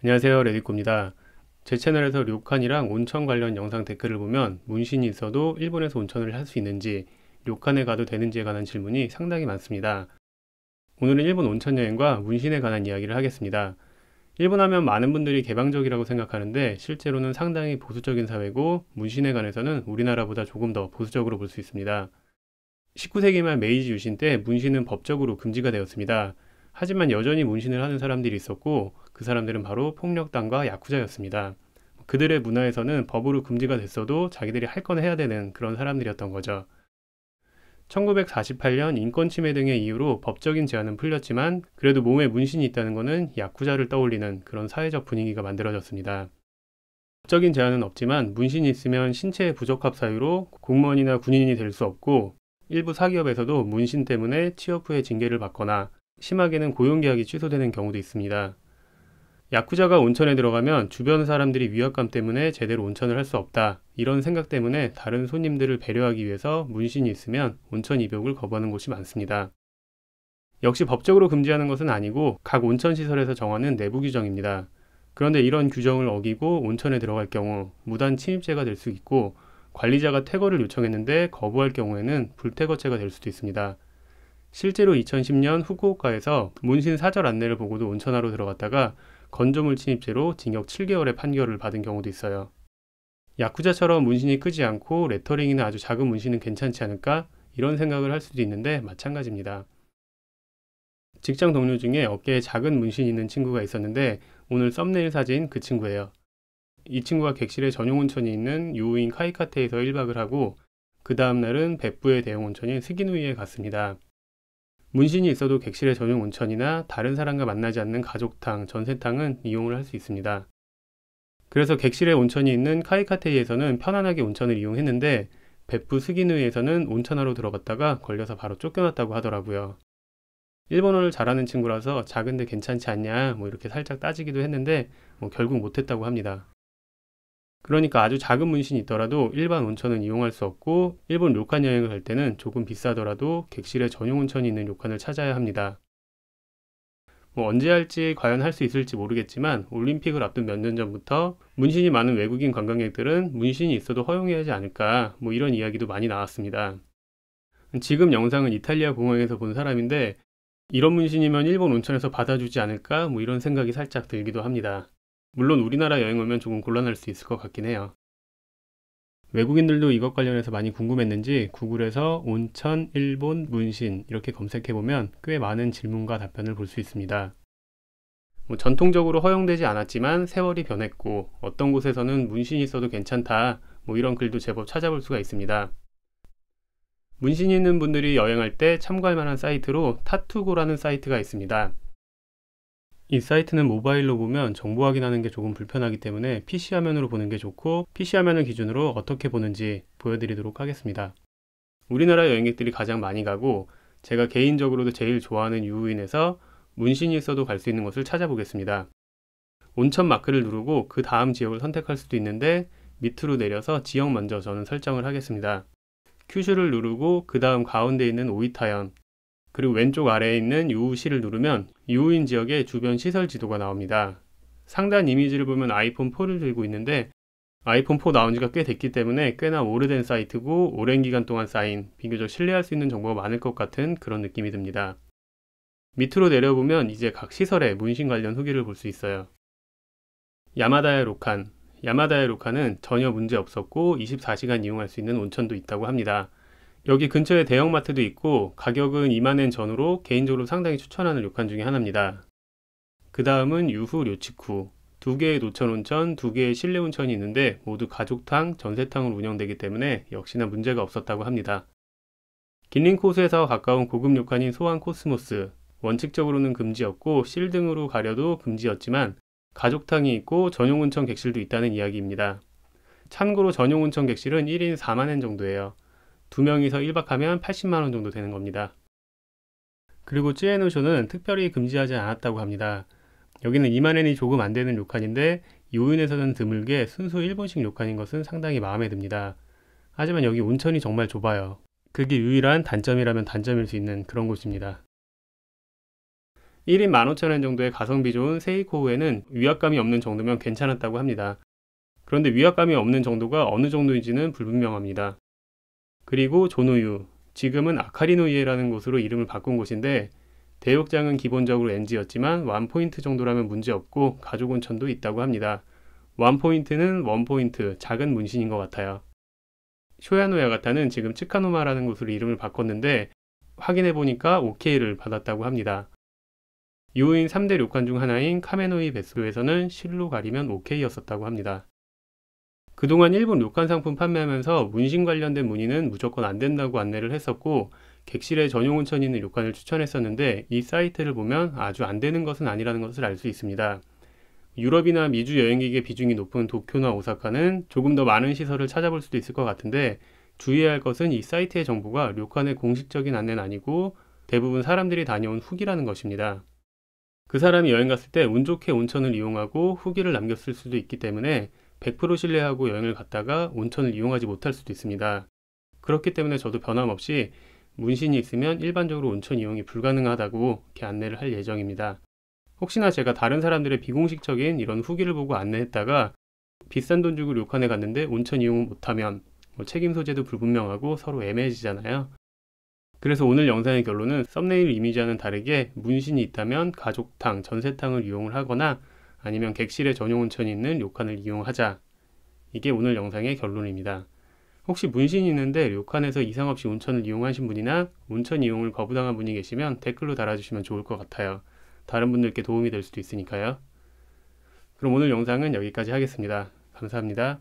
안녕하세요, 레디코입니다. 제 채널에서 료칸이랑 온천 관련 영상 댓글을 보면 문신이 있어도 일본에서 온천을 할 수 있는지, 료칸에 가도 되는지에 관한 질문이 상당히 많습니다. 오늘은 일본 온천 여행과 문신에 관한 이야기를 하겠습니다. 일본 하면 많은 분들이 개방적이라고 생각하는데 실제로는 상당히 보수적인 사회고, 문신에 관해서는 우리나라보다 조금 더 보수적으로 볼 수 있습니다. 19세기 말 메이지 유신 때 문신은 법적으로 금지가 되었습니다. 하지만 여전히 문신을 하는 사람들이 있었고, 그 사람들은 바로 폭력단과 야쿠자였습니다. 그들의 문화에서는 법으로 금지가 됐어도 자기들이 할 건 해야 되는 그런 사람들이었던 거죠. 1948년 인권 침해 등의 이유로 법적인 제한은 풀렸지만, 그래도 몸에 문신이 있다는 것은 야쿠자를 떠올리는 그런 사회적 분위기가 만들어졌습니다. 법적인 제한은 없지만 문신이 있으면 신체의 부적합 사유로 공무원이나 군인이 될 수 없고, 일부 사기업에서도 문신 때문에 취업 후에 징계를 받거나 심하게는 고용계약이 취소되는 경우도 있습니다. 야쿠자가 온천에 들어가면 주변 사람들이 위압감 때문에 제대로 온천을 할 수 없다, 이런 생각 때문에 다른 손님들을 배려하기 위해서 문신이 있으면 온천 입욕을 거부하는 곳이 많습니다. 역시 법적으로 금지하는 것은 아니고 각 온천시설에서 정하는 내부 규정입니다. 그런데 이런 규정을 어기고 온천에 들어갈 경우 무단 침입죄가 될 수 있고, 관리자가 퇴거를 요청했는데 거부할 경우에는 불퇴거죄가 될 수도 있습니다. 실제로 2010년 후쿠오카에서 문신 사절 안내를 보고도 온천하러 들어갔다가 건조물 침입죄로 징역 7개월의 판결을 받은 경우도 있어요. 야쿠자처럼 문신이 크지 않고 레터링이나 아주 작은 문신은 괜찮지 않을까? 이런 생각을 할 수도 있는데 마찬가지입니다. 직장 동료 중에 어깨에 작은 문신이 있는 친구가 있었는데, 오늘 썸네일 사진 그 친구예요. 이 친구가 객실에 전용 온천이 있는 유후인 카이카테에서 1박을 하고, 그 다음날은別府의 대형 온천인 스기누이에 갔습니다. 문신이 있어도 객실의 전용 온천이나 다른 사람과 만나지 않는 가족탕, 전세탕은 이용을 할 수 있습니다. 그래서 객실에 온천이 있는 카이카테이에서는 편안하게 온천을 이용했는데,別府스기누이에서는 온천하러 들어갔다가 걸려서 바로 쫓겨났다고 하더라고요. 일본어를 잘하는 친구라서 작은데 괜찮지 않냐 이렇게 살짝 따지기도 했는데 결국 못했다고 합니다. 그러니까 아주 작은 문신이 있더라도 일반 온천은 이용할 수 없고, 일본 료칸 여행을 갈 때는 조금 비싸더라도 객실에 전용 온천이 있는 료칸을 찾아야 합니다. 언제 할지 과연 할 수 있을지 모르겠지만, 올림픽을 앞둔 몇 년 전부터 문신이 많은 외국인 관광객들은 문신이 있어도 허용해야 하지 않을까 이런 이야기도 많이 나왔습니다. 지금 영상은 이탈리아 공항에서 본 사람인데, 이런 문신이면 일본 온천에서 받아주지 않을까 이런 생각이 살짝 들기도 합니다. 물론 우리나라 여행 오면 조금 곤란할 수 있을 것 같긴 해요. 외국인들도 이것 관련해서 많이 궁금했는지 구글에서 온천 일본 문신 이렇게 검색해보면 꽤 많은 질문과 답변을 볼 수 있습니다. 전통적으로 허용되지 않았지만 세월이 변했고 어떤 곳에서는 문신이 있어도 괜찮다 이런 글도 제법 찾아볼 수가 있습니다. 문신이 있는 분들이 여행할 때 참고할 만한 사이트로 타투고라는 사이트가 있습니다. 이 사이트는 모바일로 보면 정보 확인하는 게 조금 불편하기 때문에 PC화면으로 보는 게 좋고, PC화면을 기준으로 어떻게 보는지 보여드리도록 하겠습니다. 우리나라 여행객들이 가장 많이 가고 제가 개인적으로도 제일 좋아하는 유후인에서 문신이 있어도 갈 수 있는 곳을 찾아보겠습니다. 온천 마크를 누르고 그 다음 지역을 선택할 수도 있는데, 밑으로 내려서 지역 먼저 저는 설정을 하겠습니다. 큐슈를 누르고 그 다음 가운데 있는 오이타현, 그리고 왼쪽 아래에 있는 유후시를 누르면 유후인 지역의 주변 시설 지도가 나옵니다. 상단 이미지를 보면 아이폰 4를 들고 있는데, 아이폰 4 나온 지가 꽤 됐기 때문에 꽤나 오래된 사이트고 오랜 기간 동안 쌓인 비교적 신뢰할 수 있는 정보가 많을 것 같은 그런 느낌이 듭니다. 밑으로 내려보면 이제 각 시설의 문신 관련 후기를 볼 수 있어요. 야마다야 로칸. 야마다야 로칸은 전혀 문제 없었고 24시간 이용할 수 있는 온천도 있다고 합니다. 여기 근처에 대형마트도 있고 가격은 2만엔 전후로 개인적으로 상당히 추천하는 료칸 중에 하나입니다. 그 다음은 유후 료치쿠. 2개의 노천 온천, 2개의 실내 온천이 있는데 모두 가족탕, 전세탕으로 운영되기 때문에 역시나 문제가 없었다고 합니다. 긴린코스에서 가까운 고급 료칸인 소환 코스모스. 원칙적으로는 금지였고 실 등으로 가려도 금지였지만 가족탕이 있고 전용 온천 객실도 있다는 이야기입니다. 참고로 전용 온천 객실은 1인 4만엔 정도예요. 2명이서 1박하면 80만원 정도 되는 겁니다. 그리고 쯔에노쇼는 특별히 금지하지 않았다고 합니다. 여기는 2만엔이 조금 안되는 료칸인데 요인에서는 드물게 순수 일본식 료칸인 것은 상당히 마음에 듭니다. 하지만 여기 온천이 정말 좁아요. 그게 유일한 단점이라면 단점일 수 있는 그런 곳입니다. 1인 15,000원 정도의 가성비 좋은 세이코우에는 위압감이 없는 정도면 괜찮았다고 합니다. 그런데 위압감이 없는 정도가 어느 정도인지는 불분명합니다. 그리고 존우유, 지금은 아카리노이에라는 곳으로 이름을 바꾼 곳인데 대역장은 기본적으로 NG였지만 원포인트 정도라면 문제없고 가죽 온천도 있다고 합니다. 원포인트는 원포인트, 작은 문신인 것 같아요. 쇼야노 야가타는 지금 츠카노마라는 곳으로 이름을 바꿨는데 확인해보니까 OK를 받았다고 합니다. 유효인 3대 료칸 중 하나인 카메노이 베스도에서는 실로 가리면 OK였었다고 합니다. 그동안 일본 료칸 상품 판매하면서 문신 관련된 문의는 무조건 안 된다고 안내를 했었고 객실에 전용 온천이 있는 료칸을 추천했었는데 이 사이트를 보면 아주 안 되는 것은 아니라는 것을 알 수 있습니다. 유럽이나 미주 여행객의 비중이 높은 도쿄나 오사카는 조금 더 많은 시설을 찾아볼 수도 있을 것 같은데 주의해야 할 것은 이 사이트의 정보가 료칸의 공식적인 안내는 아니고 대부분 사람들이 다녀온 후기라는 것입니다. 그 사람이 여행 갔을 때 운 좋게 온천을 이용하고 후기를 남겼을 수도 있기 때문에 100% 신뢰하고 여행을 갔다가 온천을 이용하지 못할 수도 있습니다. 그렇기 때문에 저도 변함없이 문신이 있으면 일반적으로 온천 이용이 불가능하다고 이렇게 안내를 할 예정입니다. 혹시나 제가 다른 사람들의 비공식적인 이런 후기를 보고 안내했다가 비싼 돈 주고 료칸에 갔는데 온천 이용을 못하면 책임 소재도 불분명하고 서로 애매해지잖아요. 그래서 오늘 영상의 결론은 썸네일 이미지와는 다르게 문신이 있다면 가족탕, 전세탕을 이용을 하거나 아니면 객실에 전용 온천이 있는 료칸을 이용하자. 이게 오늘 영상의 결론입니다. 혹시 문신이 있는데 료칸에서 이상 없이 온천을 이용하신 분이나 온천 이용을 거부당한 분이 계시면 댓글로 달아주시면 좋을 것 같아요. 다른 분들께 도움이 될 수도 있으니까요. 그럼 오늘 영상은 여기까지 하겠습니다. 감사합니다.